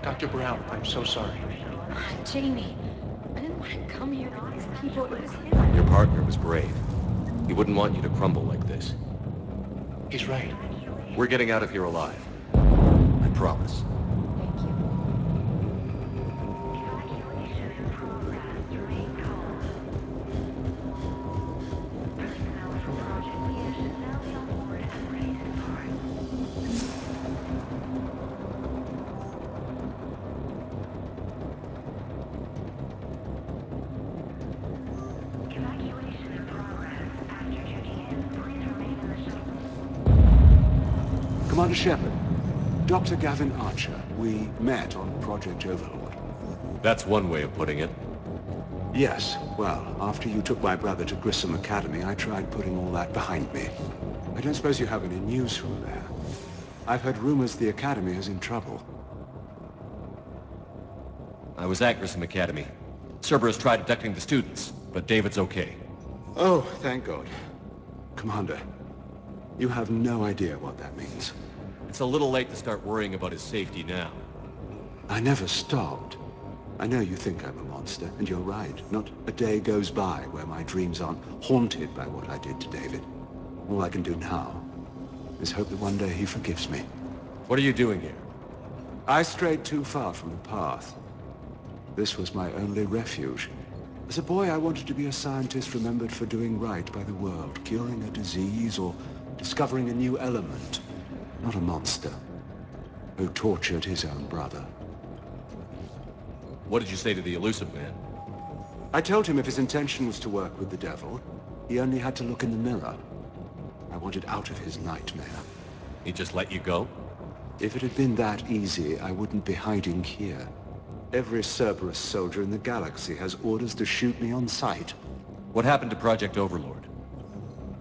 Dr. Brown, I'm so sorry. Jamie, I didn't want to come here with these people. It was him. Your partner was brave. He wouldn't want you to crumble like this. He's right. We're getting out of here alive. I promise. Thank you. Commander Shepard, Dr. Gavin Archer, we met on Project Overlord. That's one way of putting it. Yes, well, after you took my brother to Grissom Academy, I tried putting all that behind me. I don't suppose you have any news from there. I've heard rumors the Academy is in trouble. I was at Grissom Academy. Cerberus tried abducting the students, but David's okay. Oh, thank God. Commander, you have no idea what that means. It's a little late to start worrying about his safety now. I never stopped. I know you think I'm a monster, and you're right. Not a day goes by where my dreams aren't haunted by what I did to David. All I can do now is hope that one day he forgives me. What are you doing here? I strayed too far from the path. This was my only refuge. As a boy, I wanted to be a scientist remembered for doing right by the world, curing a disease or discovering a new element. Not a monster who tortured his own brother. What did you say to the elusive man? I told him if his intention was to work with the devil, he only had to look in the mirror. I wanted out of his nightmare. He just let you go? If it had been that easy, I wouldn't be hiding here. Every Cerberus soldier in the galaxy has orders to shoot me on sight. What happened to Project Overlord?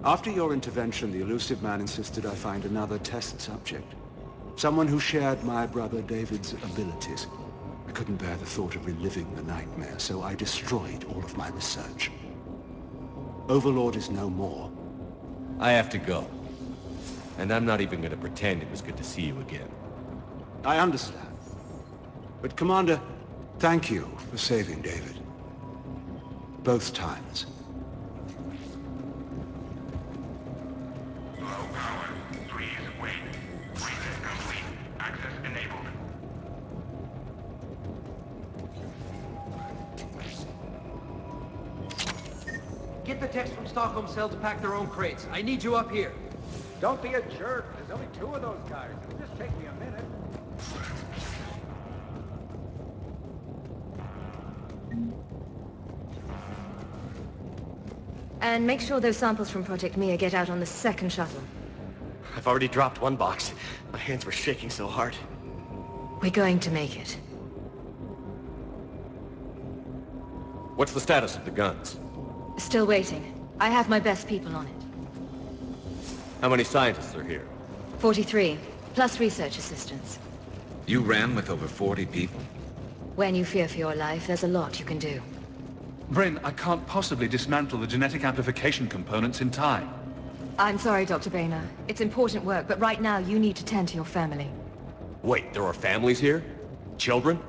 After your intervention, the elusive man insisted I find another test subject. Someone who shared my brother David's abilities. I couldn't bear the thought of reliving the nightmare, so I destroyed all of my research. Overlord is no more. I have to go. And I'm not even gonna pretend it was good to see you again. I understand. But Commander, thank you for saving David. Both times. Low power. Please wait. Reset complete. Access enabled. Get the techs from Stockholm Cell to pack their own crates. I need you up here. Don't be a jerk. There's only 2 of those guys. It'll just take me a minute. And make sure those samples from Project Mia get out on the second shuttle. I've already dropped one box. My hands were shaking so hard. We're going to make it. What's the status of the guns? Still waiting. I have my best people on it. How many scientists are here? 43, plus research assistants. You ran with over 40 people? When you fear for your life, there's a lot you can do. Bryn, I can't possibly dismantle the genetic amplification components in time. I'm sorry, Dr. Boehner. It's important work, but right now you need to tend to your family. Wait, there are families here? Children?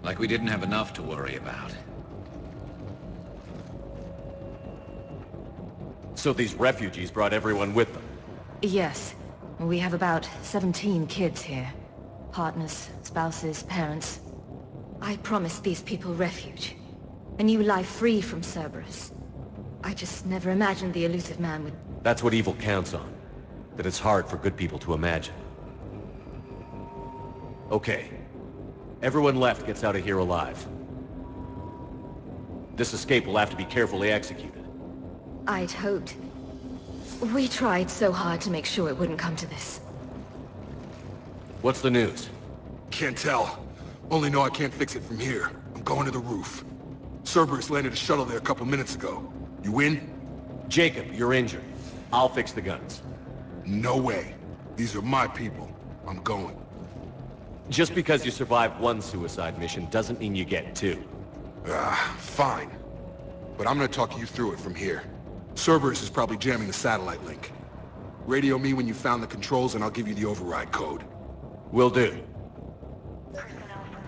Like we didn't have enough to worry about. So these refugees brought everyone with them? Yes. We have about 17 kids here. Partners, spouses, parents. I promised these people refuge. A new life free from Cerberus. I just never imagined the elusive man would... That's what evil counts on. That it's hard for good people to imagine. Okay. Everyone left gets out of here alive. This escape will have to be carefully executed. I'd hoped. We tried so hard to make sure it wouldn't come to this. What's the news? Can't tell. Only know I can't fix it from here. I'm going to the roof. Cerberus landed a shuttle there a couple minutes ago. You in? Jacob, you're injured. I'll fix the guns. No way. These are my people. I'm going. Just because you survived one suicide mission doesn't mean you get 2. Fine. But I'm gonna talk you through it from here. Cerberus is probably jamming the satellite link. Radio me when you found the controls and I'll give you the override code. Will do. Personnel from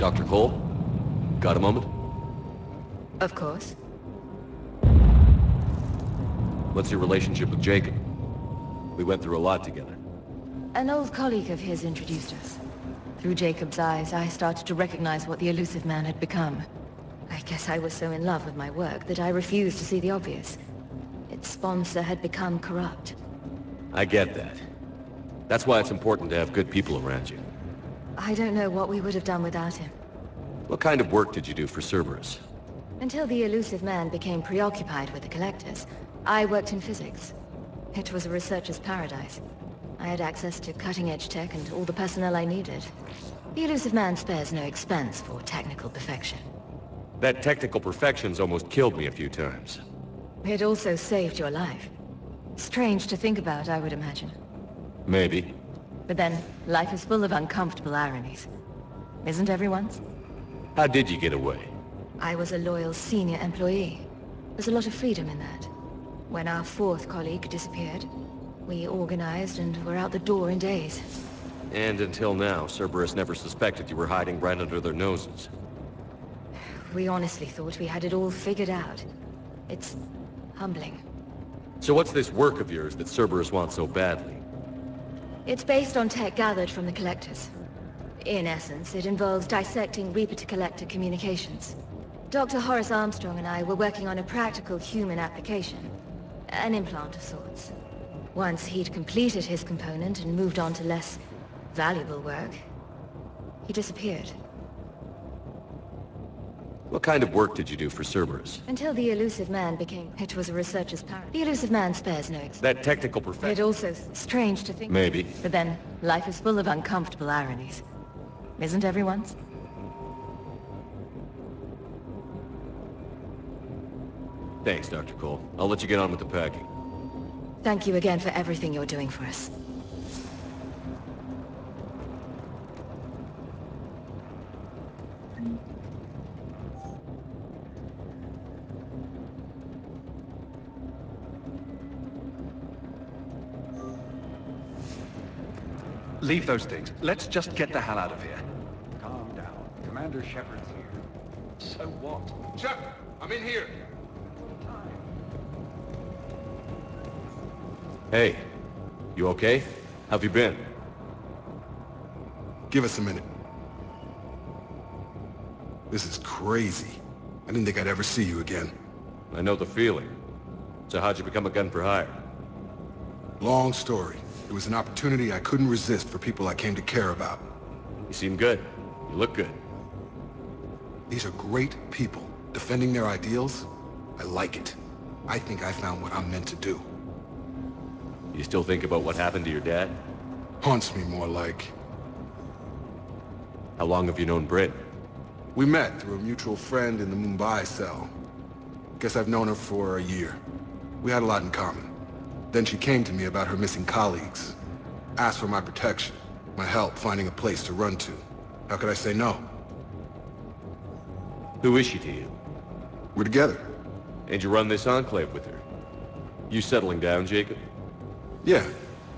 Dr. Cole? Got a moment? Of course. What's your relationship with Jacob? We went through a lot together. An old colleague of his introduced us. Through Jacob's eyes, I started to recognize what the elusive man had become. I guess I was so in love with my work that I refused to see the obvious. Its sponsor had become corrupt. I get that. That's why it's important to have good people around you. I don't know what we would have done without him. What kind of work did you do for Cerberus? Until the elusive man became preoccupied with the Collectors, I worked in physics. It was a researcher's paradise. I had access to cutting-edge tech and all the personnel I needed. The elusive man spares no expense for technical perfection. That technical perfection's almost killed me a few times. It also saved your life. Strange to think about, I would imagine. Maybe. But then, life is full of uncomfortable ironies. Isn't everyone's? How did you get away? I was a loyal senior employee. There's a lot of freedom in that. When our fourth colleague disappeared, we organized and were out the door in days. And until now, Cerberus never suspected you were hiding right under their noses. We honestly thought we had it all figured out. It's humbling. So what's this work of yours that Cerberus wants so badly? It's based on tech gathered from the Collectors. In essence, it involves dissecting Reaper-to-Collector communications. Dr. Horace Armstrong and I were working on a practical human application. An implant of sorts. Once he'd completed his component and moved on to less valuable work, he disappeared. What kind of work did you do for Cerberus? Until the elusive man became... It was a researcher's paradise. The elusive man spares no expense. That technical perfection... It also strange to think... Maybe. But then, life is full of uncomfortable ironies. Isn't everyone's? Thanks, Dr. Cole. I'll let you get on with the packing. Thank you again for everything you're doing for us. Leave those things. Let's just get the hell out of here. Calm down. Commander Shepard's here. So what? Shepard, I'm in here. Hey, you okay? How've you been? Give us a minute. This is crazy. I didn't think I'd ever see you again. I know the feeling. So how'd you become a gun for hire? Long story. It was an opportunity I couldn't resist for people I came to care about. You seem good. You look good. These are great people, defending their ideals. I like it. I think I found what I'm meant to do. You still think about what happened to your dad? Haunts me more like. How long have you known Britt? We met through a mutual friend in the Mumbai cell. Guess I've known her for a year. We had a lot in common. Then she came to me about her missing colleagues. Asked for my protection, my help finding a place to run to. How could I say no? Who is she to you? We're together. And you run this enclave with her? You settling down, Jacob? Yeah,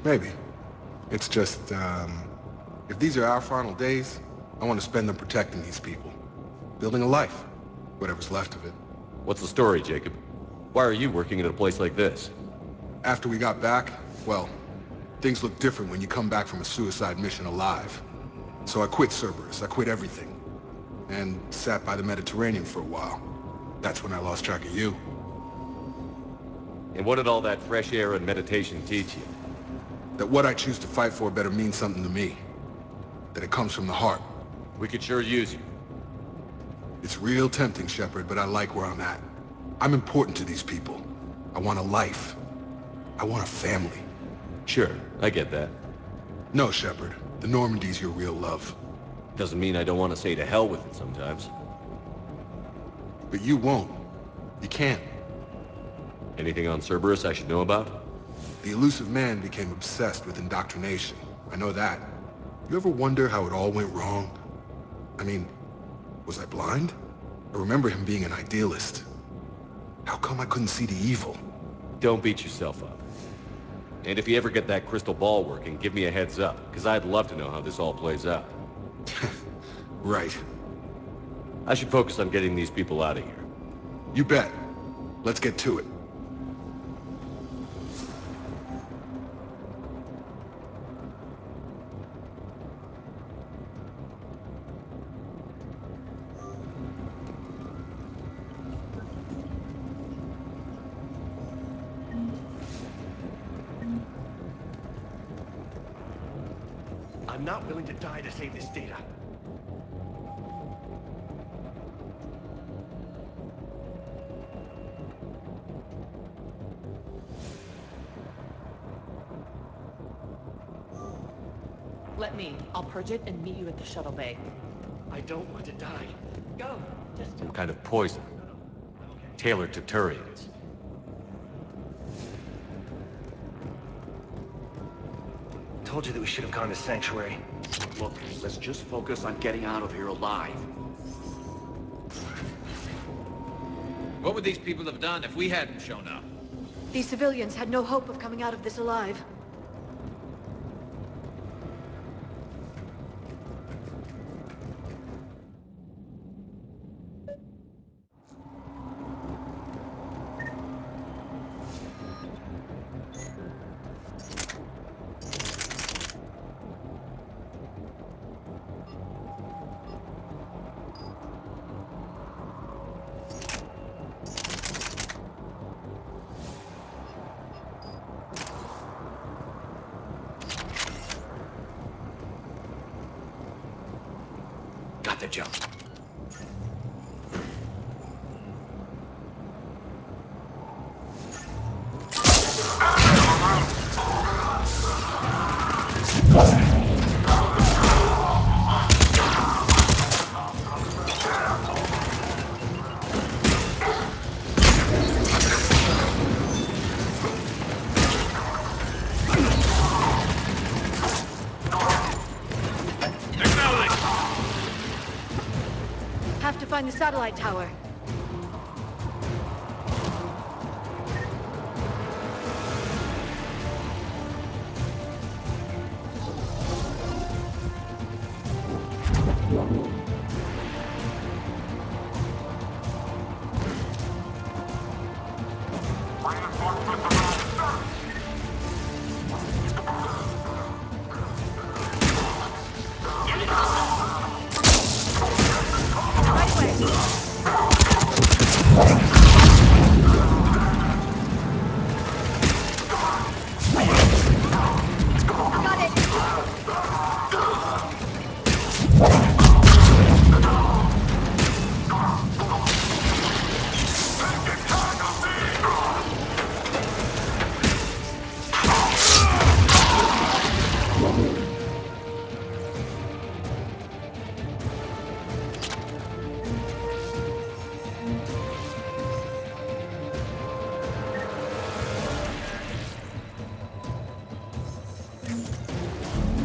maybe. It's just, if these are our final days, I want to spend them protecting these people. Building a life. Whatever's left of it. What's the story, Jacob? Why are you working at a place like this? After we got back, well, things look different when you come back from a suicide mission alive. So I quit Cerberus, I quit everything. And sat by the Mediterranean for a while. That's when I lost track of you. And what did all that fresh air and meditation teach you? That what I choose to fight for better mean something to me. That it comes from the heart. We could sure use you. It's real tempting, Shepard, but I like where I'm at. I'm important to these people. I want a life. I want a family. Sure, I get that. No, Shepard. The Normandy's your real love. Doesn't mean I don't want to say to hell with it sometimes. But you won't. You can't. Anything on Cerberus I should know about? The elusive man became obsessed with indoctrination. I know that. You ever wonder how it all went wrong? I mean, was I blind? I remember him being an idealist. How come I couldn't see the evil? Don't beat yourself up. And if you ever get that crystal ball working, give me a heads up, because I'd love to know how this all plays out. Right. I should focus on getting these people out of here. You bet. Let's get to it. I'm not willing to die to save this data. Let me. I'll purge it and meet you at the shuttle bay. I don't want to die. Go! Just... Some kind of poison. Tailored to Turians. Told you that we should have gone to Sanctuary. Look, let's just focus on getting out of here alive. What would these people have done if we hadn't shown up? These civilians had no hope of coming out of this alive. Got the jump. Have to find the satellite tower.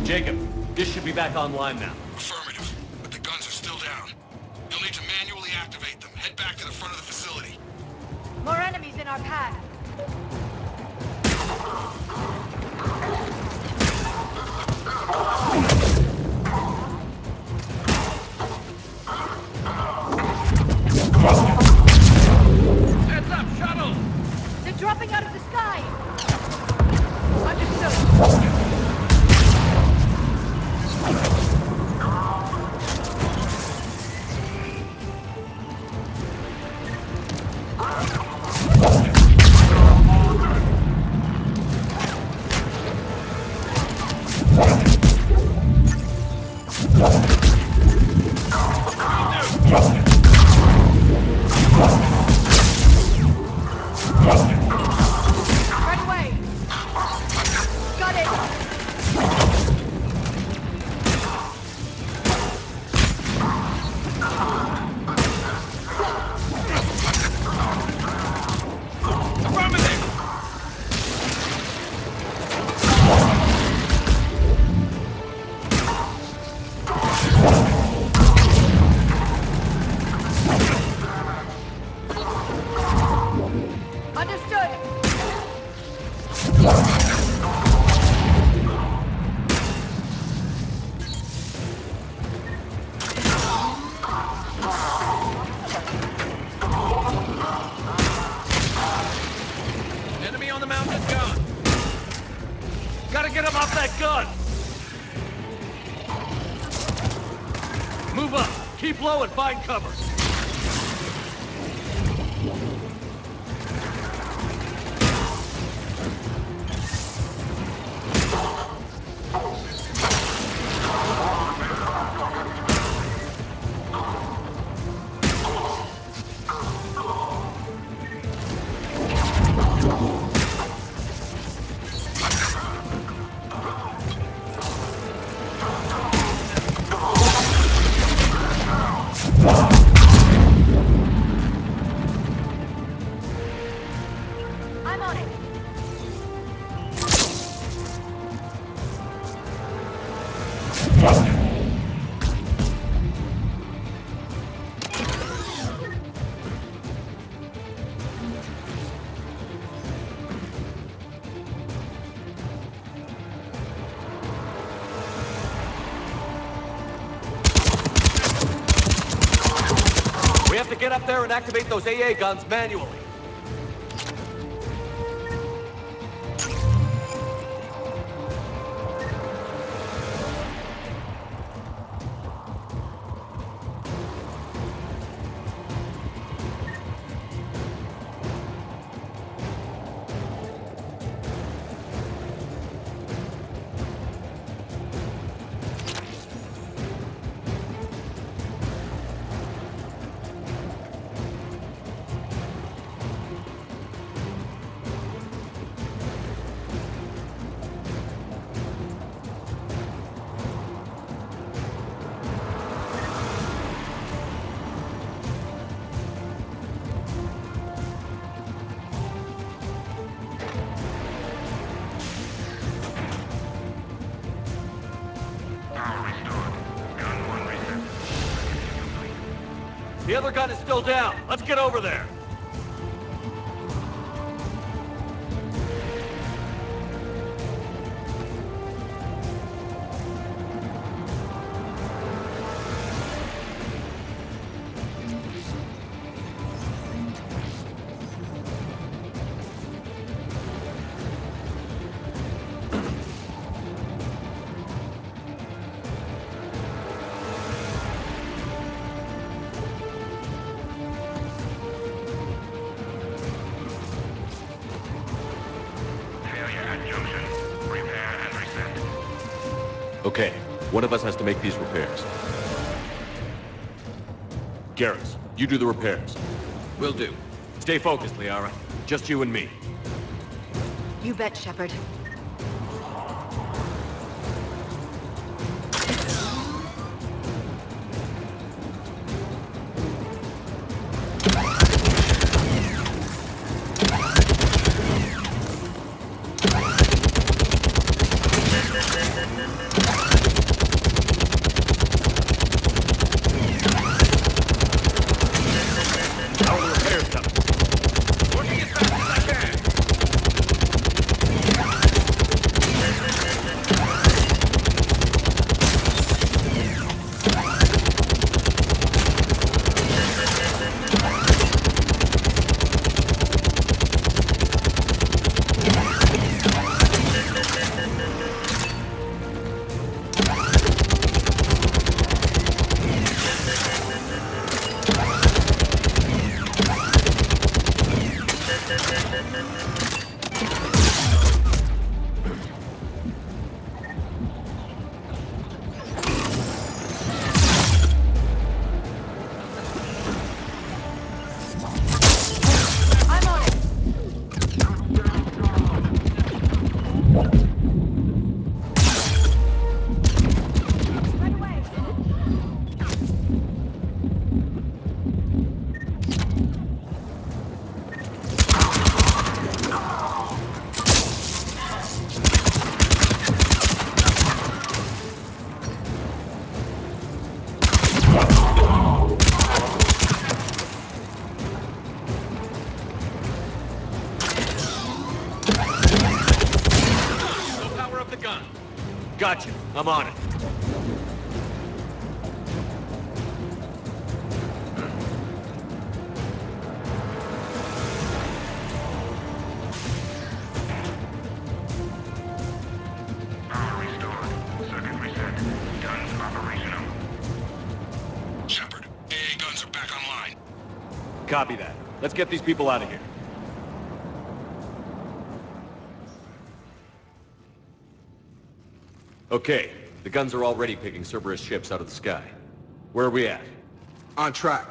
Jacob, this should be back online now. Affirmative, but the guns are still down. You'll need to manually activate them. Head back to the front of the facility. More enemies in our path. Heads up, shuttle! They're dropping out of the sky! Understood. that gun! Move up! Keep low and find cover! I'm on it. We have to get up there and activate those AA guns manually. The other gun is still down. Let's get over there. Okay, one of us has to make these repairs. Garrus, you do the repairs. Will do. Stay focused, Liara. Just you and me. You bet, Shepard. Gotcha. I'm on it. Copy that. Let's get these people out of here. Okay, the guns are already picking Cerberus ships out of the sky. Where are we at? On track.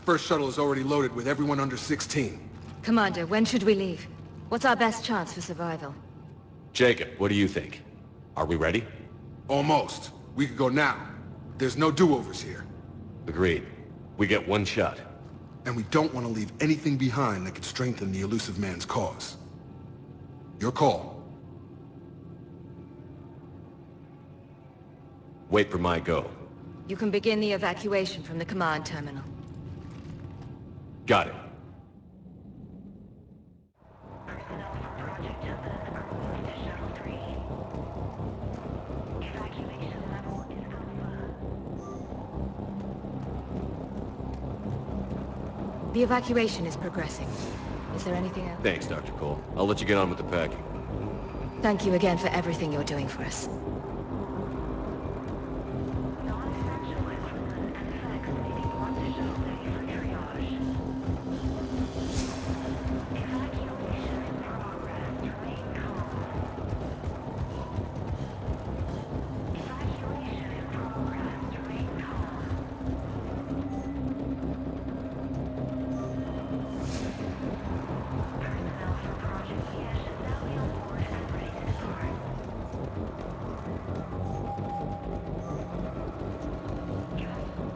First shuttle is already loaded with everyone under 16. Commander, when should we leave? What's our best chance for survival? Jacob, what do you think? Are we ready? Almost. We could go now. There's no do-overs here. Agreed. We get one shot. And we don't want to leave anything behind that could strengthen the elusive man's cause. Your call. Wait for my go. You can begin the evacuation from the command terminal. Got it. The evacuation is progressing. Is there anything else? Thanks, Dr. Cole. I'll let you get on with the packing. Thank you again for everything you're doing for us.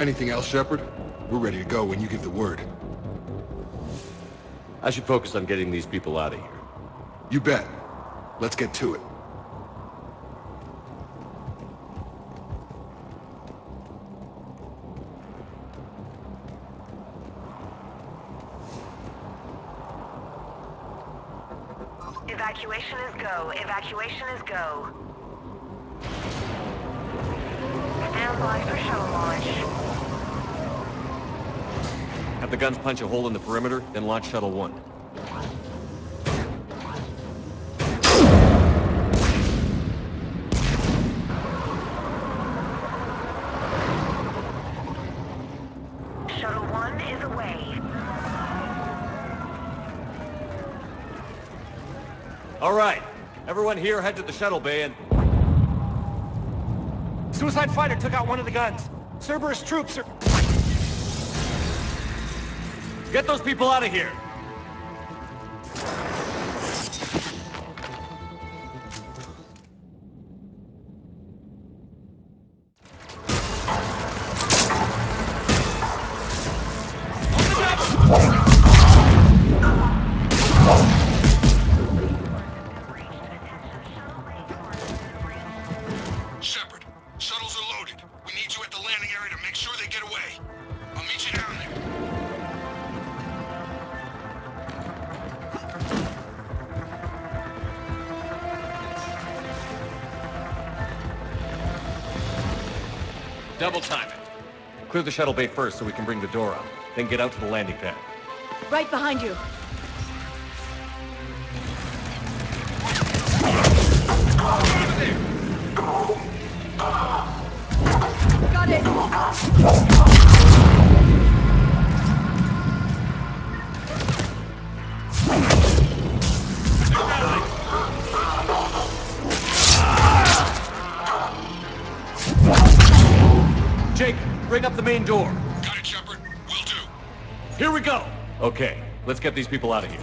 Anything else, Shepard? We're ready to go when you give the word. I should focus on getting these people out of here. You bet. Let's get to it. Evacuation is go. Evacuation is go. Stand by for shuttle launch. Have the guns punch a hole in the perimeter, then launch Shuttle 1. Shuttle 1 is away. All right. Everyone here, head to the shuttle bay and... Suicide fighter took out one of the guns. Cerberus troops are... Get those people out of here! Shepard, shuttles are loaded. We need you at the landing area to make sure they get away. I'll meet you down there. Double time it. Clear the shuttle bay first so we can bring the door up. Then get out to the landing pad. Right behind you. Got it! Jake, bring up the main door. Got it, Shepard. Will do. Here we go! Okay, let's get these people out of here.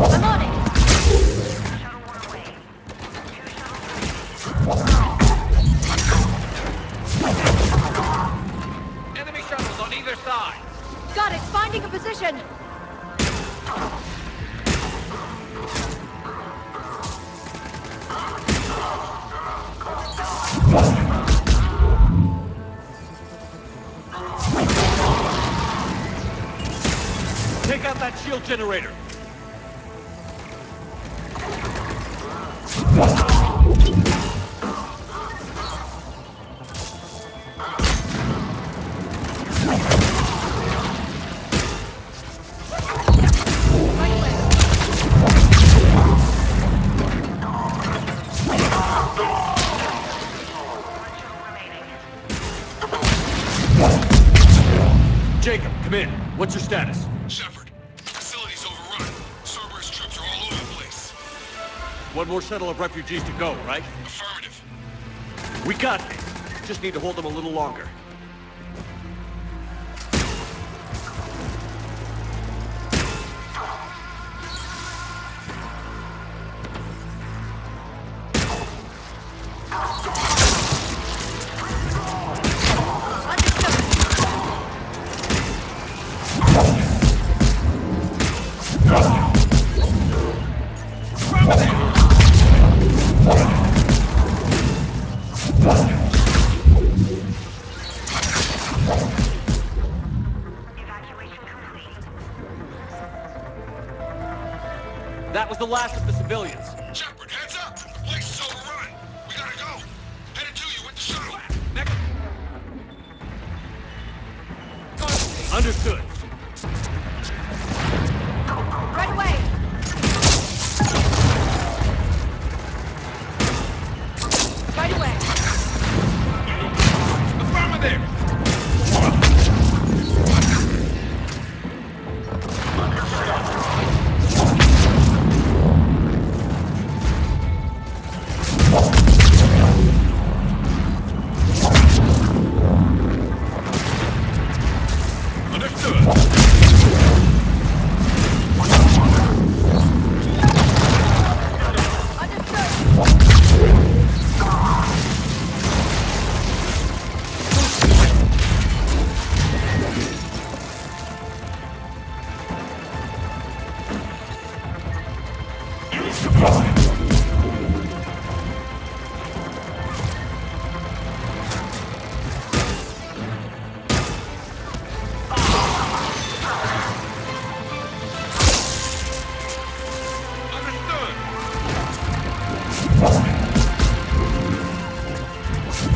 I'm on it! Shuttle 1 away. 2 shuttles. Enemy shuttles on either side. Got it! Finding a position! Take out that shield generator. What's your status? Shepard, facility's overrun. Cerberus troops are all over the place. One more shuttle of refugees to go, right? Affirmative. We got it. Just need to hold them a little longer. That was the last of the civilians. Shepard, heads up! The place is overrun. We gotta go. Headed to you with the shuttle. Understood. Right away! Right away! Affirmative!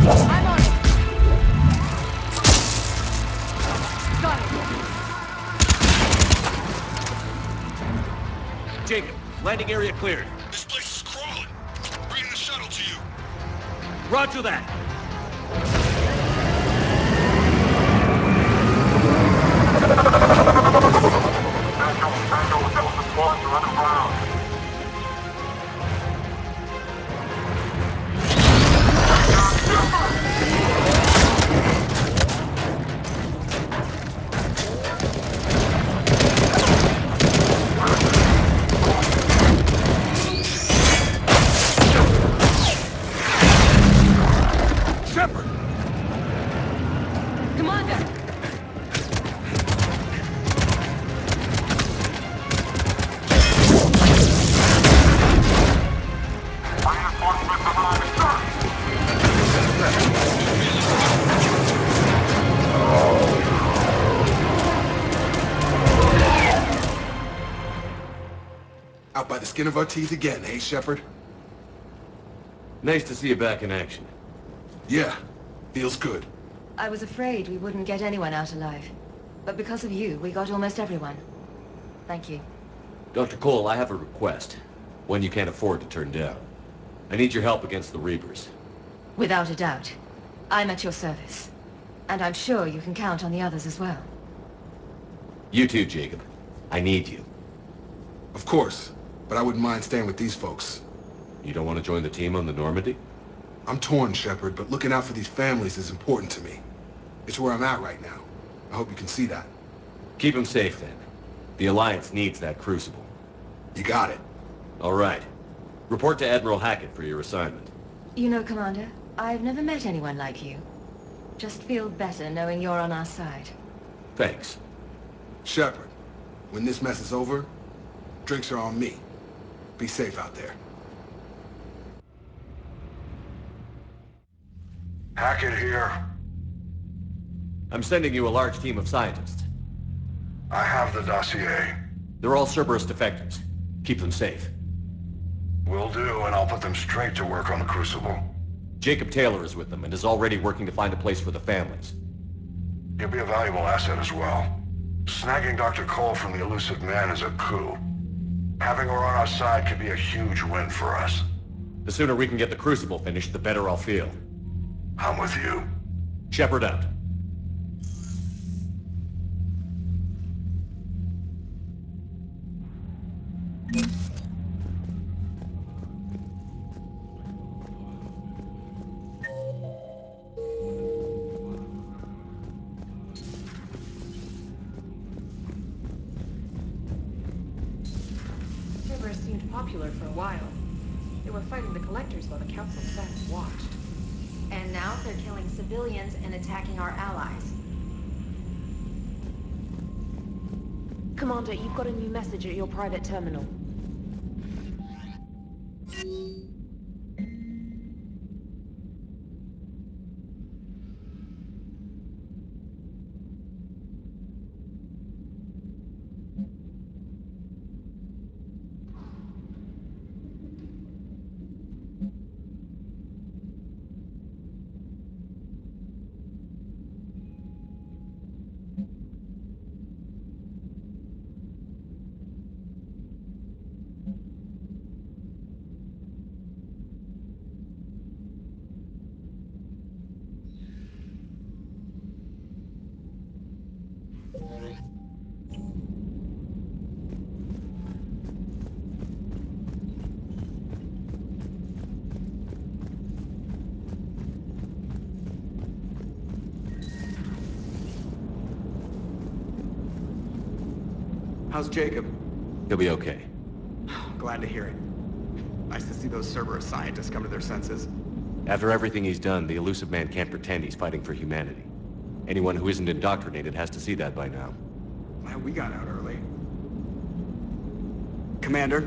I'm on it! Got it! Jacob, landing area cleared. This place is crawling. Bringing the shuttle to you. Roger that. Shepard! Commander! Out by the skin of our teeth again, eh, Shepard? Nice to see you back in action. Yeah, feels good. I was afraid we wouldn't get anyone out alive. But because of you, we got almost everyone. Thank you. Dr. Cole, I have a request. One you can't afford to turn down. I need your help against the Reapers. Without a doubt. I'm at your service. And I'm sure you can count on the others as well. You too, Jacob. I need you. Of course, but I wouldn't mind staying with these folks. You don't want to join the team on the Normandy? I'm torn, Shepard, but looking out for these families is important to me. It's where I'm at right now. I hope you can see that. Keep them safe, then. The Alliance needs that crucible. You got it. All right. Report to Admiral Hackett for your assignment. You know, Commander, I've never met anyone like you. Just feel better knowing you're on our side. Thanks. Shepard, when this mess is over, drinks are on me. Be safe out there. Hackett here. I'm sending you a large team of scientists. I have the dossier. They're all Cerberus defectors. Keep them safe. Will do, and I'll put them straight to work on the Crucible. Jacob Taylor is with them and is already working to find a place for the families. He'll be a valuable asset as well. Snagging Dr. Cole from the elusive man is a coup. Having her on our side could be a huge win for us. The sooner we can get the Crucible finished, the better I'll feel. I'm with you. Shepard out. popular for a while. They were fighting the Collectors while the Council sat and watched. And now they're killing civilians and attacking our allies. Commander, you've got a new message at your private terminal. How's Jacob? He'll be okay. Glad to hear it. Nice to see those Cerberus scientists come to their senses. After everything he's done, the elusive man can't pretend he's fighting for humanity. Anyone who isn't indoctrinated has to see that by now. Glad we got out early. Commander?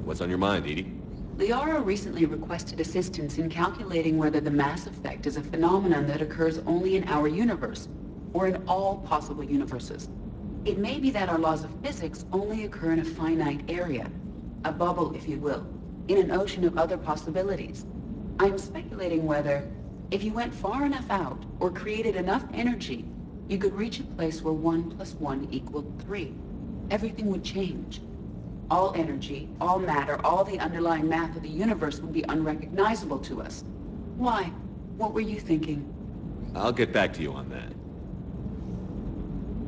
What's on your mind, Edie? Liara recently requested assistance in calculating whether the mass effect is a phenomenon that occurs only in our universe, or in all possible universes. It may be that our laws of physics only occur in a finite area, a bubble, if you will, in an ocean of other possibilities. I'm speculating whether, if you went far enough out, or created enough energy, you could reach a place where 1 + 1 = 3. Everything would change. All energy, all matter, all the underlying math of the universe would be unrecognizable to us. Why? What were you thinking? I'll get back to you on that.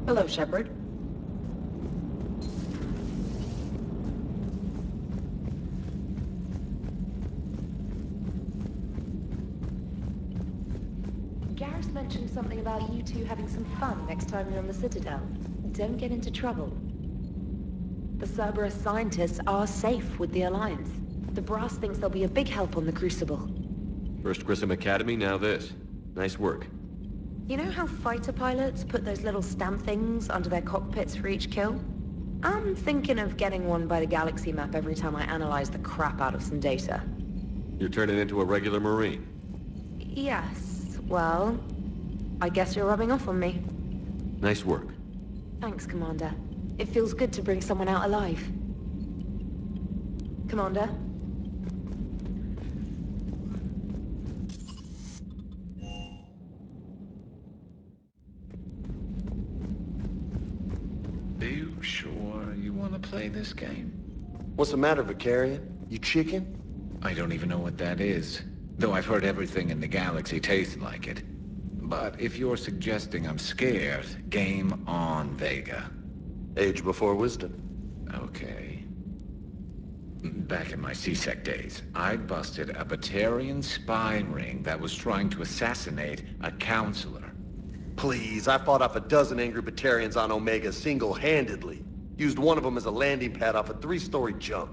Hello, Shepard. Garrus mentioned something about you two having some fun next time you're on the Citadel. Don't get into trouble. The Cerberus Scientists are safe with the Alliance. The Brass thinks they'll be a big help on the Crucible. First Grissom Academy, now this. Nice work. You know how fighter pilots put those little stamp things under their cockpits for each kill? I'm thinking of getting one by the galaxy map every time I analyze the crap out of some data. You're turning into a regular Marine. Yes, well, I guess you're rubbing off on me. Nice work. Thanks, Commander. It feels good to bring someone out alive. Commander? Are you sure you want to play this game? What's the matter, Vicarian? You chicken? I don't even know what that is, though I've heard everything in the galaxy tastes like it. But if you're suggesting I'm scared, game on, Vega. Age before wisdom. Okay. Back in my C-Sec days, I busted a Batarian spy ring that was trying to assassinate a counselor. Please, I fought off a dozen angry Batarians on Omega single-handedly. Used one of them as a landing pad off a 3-story jump.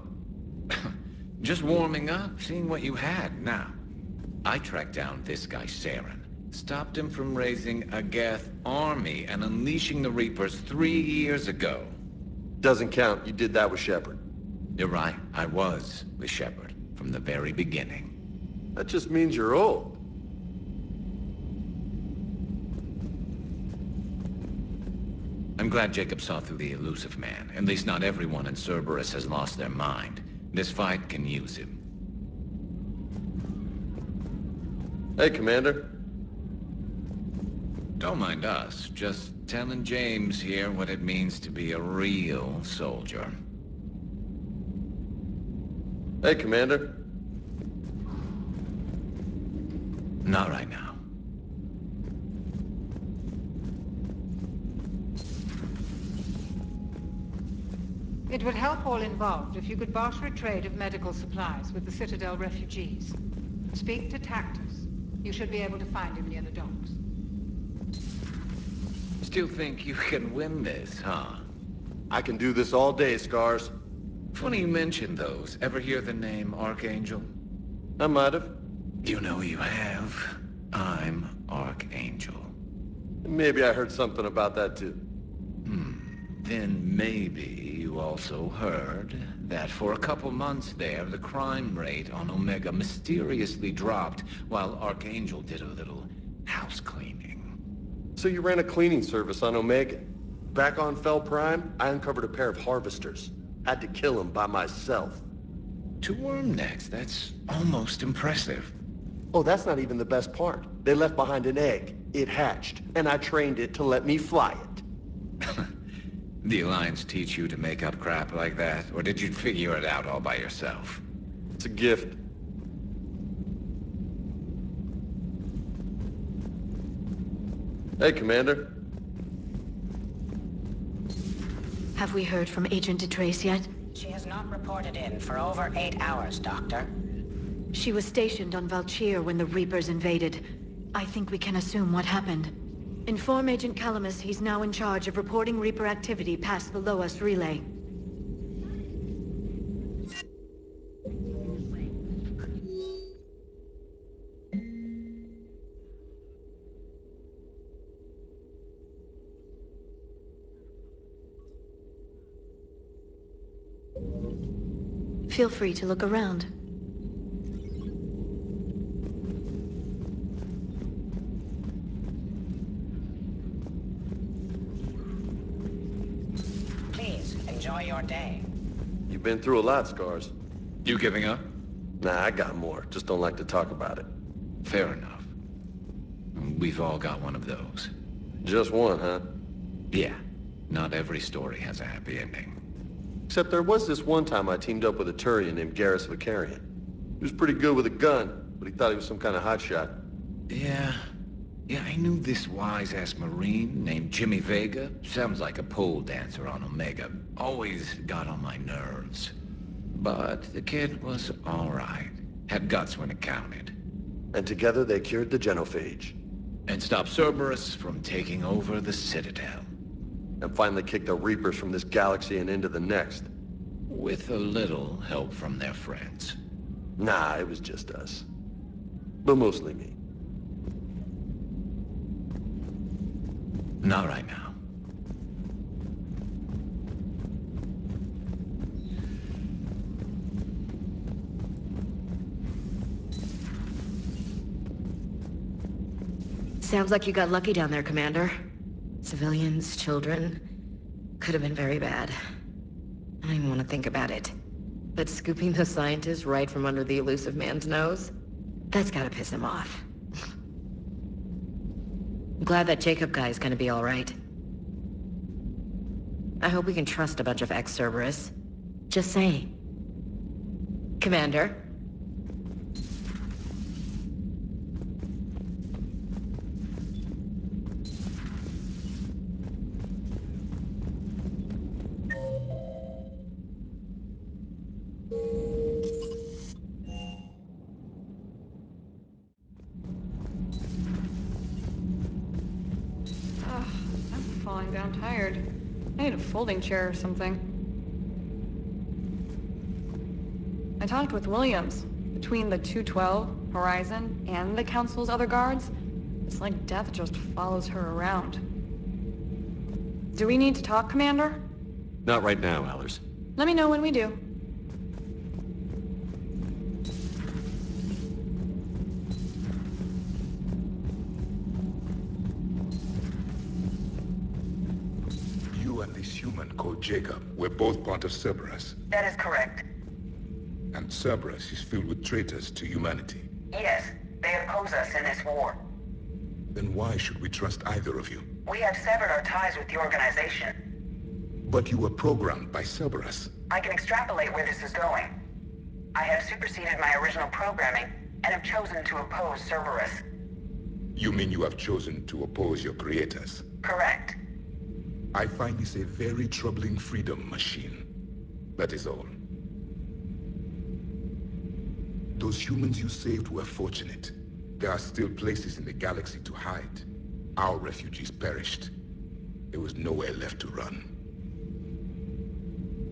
Just warming up, seeing what you had. Now, I tracked down this guy, Saren. Stopped him from raising a Geth army and unleashing the Reapers 3 years ago. Doesn't count. You did that with Shepard. You're right. I was with Shepard from the very beginning. That just means you're old. I'm glad Jacob saw through the elusive man. At least not everyone in Cerberus has lost their mind. This fight can use him. Hey, Commander. Don't mind us. Just telling James here what it means to be a real soldier. Hey, Commander. Not right now. It would help all involved if you could barter a trade of medical supplies with the Citadel refugees. Speak to Tactus. You should be able to find him near the docks. Still think you can win this, huh? I can do this all day, Scars. Funny you mentioned those. Ever hear the name Archangel? I might have. You know you have. I'm Archangel. Maybe I heard something about that too. Then maybe you also heard that for a couple months there, the crime rate on Omega mysteriously dropped while Archangel did a little house cleaning. So you ran a cleaning service on Omega. Back on Fel Prime, I uncovered a pair of harvesters. Had to kill them by myself. 2 worm necks, that's almost impressive. Oh, that's not even the best part. They left behind an egg. It hatched, and I trained it to let me fly it. The Alliance teach you to make up crap like that, or did you figure it out all by yourself? It's a gift. Hey, Commander. Have we heard from Agent DeTrace yet? She has not reported in for over 8 hours, Doctor. She was stationed on Valchir when the Reapers invaded. I think we can assume what happened. Inform Agent Calamus he's now in charge of reporting Reaper activity past the Loas relay. Feel free to look around. Please, enjoy your day. You've been through a lot, Scars. You giving up? Nah, I got more. Just don't like to talk about it. Fair enough. We've all got one of those. Just one, huh? Yeah. Not every story has a happy ending. Except there was this one time I teamed up with a Turian named Garrus Vicarian. He was pretty good with a gun, but he thought he was some kind of hotshot. Yeah, I knew this wise-ass Marine named Jimmy Vega. Sounds like a pole dancer on Omega. Always got on my nerves. But the kid was all right. Had guts when it counted. And together they cured the genophage. And stopped Cerberus from taking over the Citadel. And finally kicked the Reapers from this galaxy and into the next. With a little help from their friends. Nah, it was just us. But mostly me. Not right now. Sounds like you got lucky down there, Commander. Civilians, children. Could have been very bad. I don't even want to think about it. But scooping the scientists right from under the elusive man's nose? That's gotta piss him off. I'm glad that Jacob guy is gonna be all right. I hope we can trust a bunch of ex-Cerberus. Just saying. Commander? Falling down tired. I need a folding chair or something. I talked with Williams. Between the 212, Horizon, and the Council's other guards, it's like death just follows her around. Do we need to talk, Commander? Not right now, Allers. Let me know when we do. And this human called Jacob were both part of Cerberus. That is correct. And Cerberus is filled with traitors to humanity. Yes, they oppose us in this war. Then why should we trust either of you? We have severed our ties with the organization. But you were programmed by Cerberus. I can extrapolate where this is going. I have superseded my original programming and have chosen to oppose Cerberus. You mean you have chosen to oppose your creators? Correct. I find this a very troubling freedom machine. That is all. Those humans you saved were fortunate. There are still places in the galaxy to hide. Our refugees perished. There was nowhere left to run.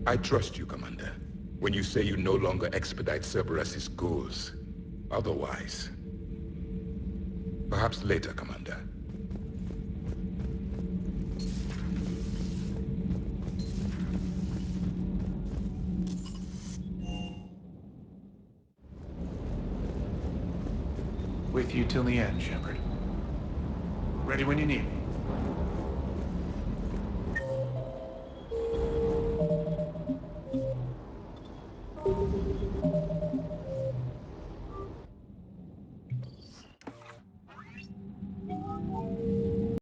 I trust you, Commander. when you say you no longer expedite Cerberus's goals. Otherwise. Perhaps later, Commander. With you till the end, Shepard. Ready when you need me.